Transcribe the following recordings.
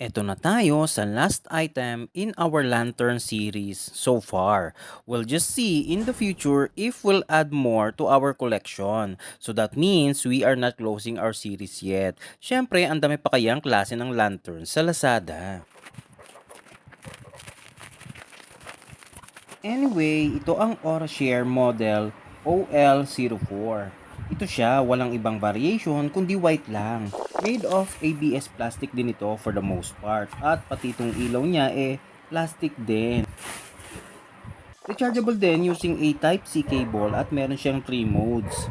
Eto na tayo sa last item in our lantern series so far. We'll just see in the future if we'll add more to our collection. So that means we are not closing our series yet. Syempre, ang dami pa kayang klase ng lantern sa Lazada. Anyway, ito ang Orashare model OL04. Ito siya, walang ibang variation kundi white lang. Made of ABS plastic din ito for the most part. At pati itong ilaw niya plastic din. Rechargeable din using a Type-C cable at meron siyang 3 modes.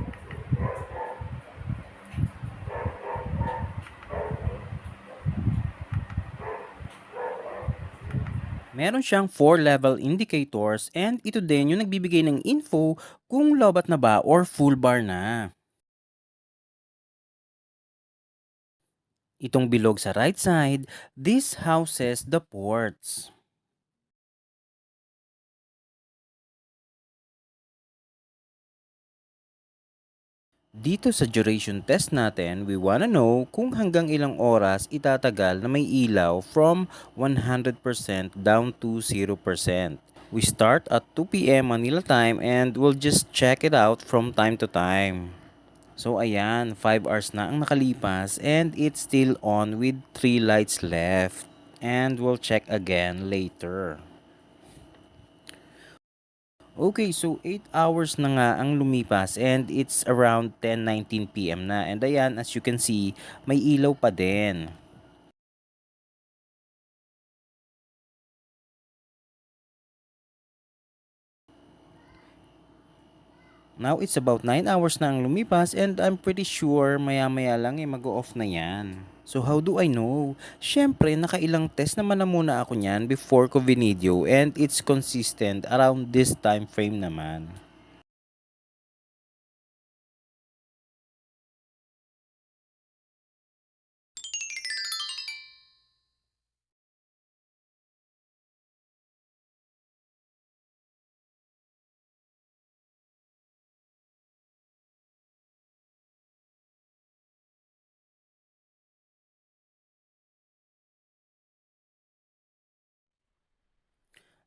Meron siyang 4 level indicators and ito din yung nagbibigay ng info kung lobat na ba or full bar na. Itong bilog sa right side, this houses the ports. Dito sa duration test natin, we wanna know kung hanggang ilang oras itatagal na may ilaw from 100% down to 0%. We start at 2 p.m. Manila time and we'll just check it out from time to time. So ayan, 5 hours na ang nakalipas and it's still on with 3 lights left. And we'll check again later. Okay, so 8 hours na nga ang lumipas and it's around 10:19 PM na. And ayan, as you can see, may ilaw pa din. Now it's about 9 hours na ang lumipas and I'm pretty sure maya-maya lang mag-off na yan. So how do I know? Syempre, nakailang test naman na muna ako niyan before ko video and it's consistent around this time frame naman.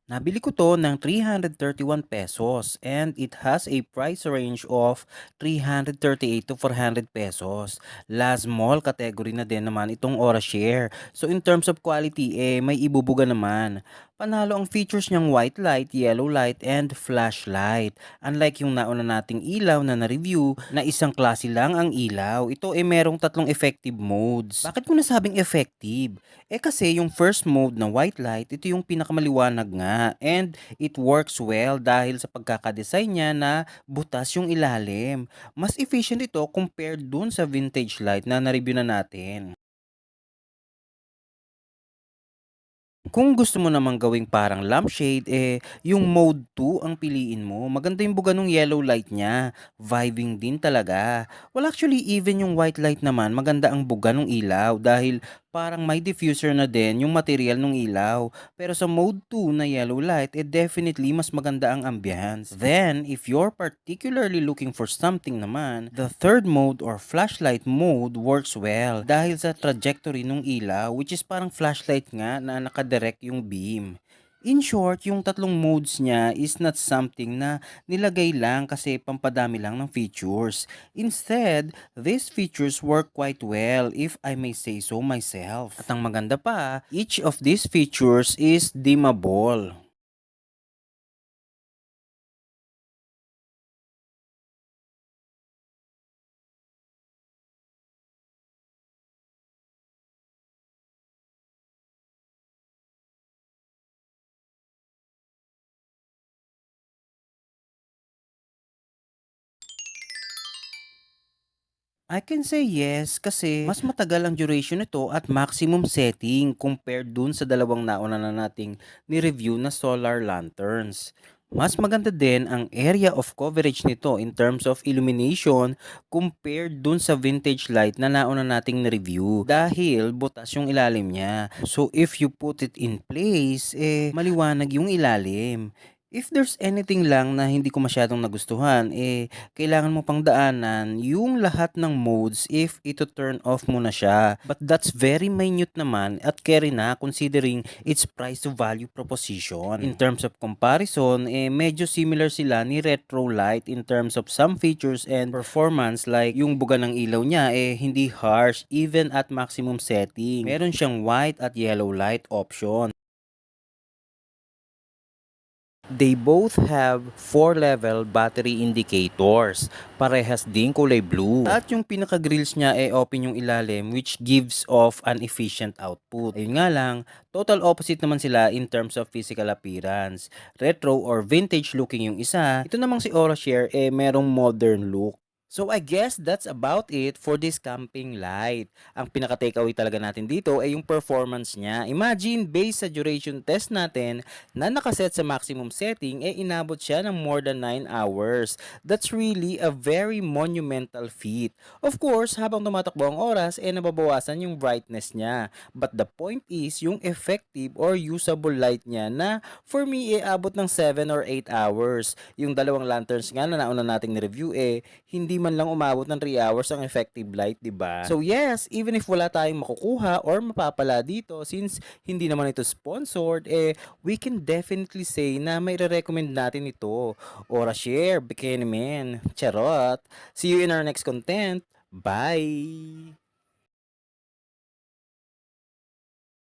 Nabili ko to ng 331 pesos and it has a price range of 338 to 400 pesos. Last mall category na din naman itong Aura Share. So in terms of quality, may ibubuga naman. Panalo ang features niyang white light, yellow light, and flashlight. Unlike yung nauna nating ilaw na na-review na isang klase lang ang ilaw, ito merong tatlong effective modes. Bakit ko nasabing effective? Kasi yung first mode na white light, ito yung pinakamaliwanag nga. And it works well dahil sa pagkakadesign niya na butas yung ilalim. Mas efficient ito compared dun sa vintage light na na-review na natin. Kung gusto mo namang gawing parang lampshade, yung mode 2 ang piliin mo. Maganda yung buga ng yellow light niya. Vibing din talaga. Well, actually, even yung white light naman, maganda ang buga ng ilaw dahil parang may diffuser na din yung material ng ilaw. Pero sa mode 2 na yellow light, definitely mas maganda ang ambience. Then, if you're particularly looking for something naman, the third mode or flashlight mode works well dahil sa trajectory ng ilaw, which is parang flashlight nga na nakadirect yung beam. In short, yung tatlong modes niya is not something na nilagay lang kasi pampadami lang ng features. Instead, these features work quite well if I may say so myself. At ang maganda pa, each of these features is dimmable. I can say yes kasi mas matagal ang duration nito at maximum setting compared dun sa dalawang nauna na nating ni-review na solar lanterns. Mas maganda din ang area of coverage nito in terms of illumination compared dun sa vintage light na nauna nating ni-review dahil butas yung ilalim niya. So if you put it in place, maliwanag yung ilalim. If there's anything lang na hindi ko masyadong nagustuhan, kailangan mo pang daanan yung lahat ng modes if ito-turn off mo na siya. But that's very minute naman at carry na considering its price to value proposition. In terms of comparison, medyo similar sila ni Retro Light in terms of some features and performance like yung buga ng ilaw niya hindi harsh even at maximum setting. Meron siyang white at yellow light option. They both have 4-level battery indicators. Parehas din kulay blue. At yung pinaka-grills niya open yung ilalim which gives off an efficient output. Ayun nga lang, total opposite naman sila in terms of physical appearance. Retro or vintage looking yung isa. Ito namang si Aurashare merong modern look. So I guess that's about it for this camping light. Ang pinaka-takeaway talaga natin dito ay yung performance niya. Imagine, based sa duration test natin na nakaset sa maximum setting, inabot siya ng more than 9 hours. That's really a very monumental feat. Of course, habang tumatakbo ang oras, nababawasan yung brightness niya. But the point is, yung effective or usable light niya na for me, abot ng 7 or 8 hours. Yung dalawang lanterns nga na nauna nating ni-review, hindi man lang umabot ng 3 hours ang effective light, 'di ba? So yes, even if wala tayong makukuha or mapapala dito since hindi naman ito sponsored, we can definitely say na may recommend natin ito. Ora share, bikini man. Charot. See you in our next content. Bye!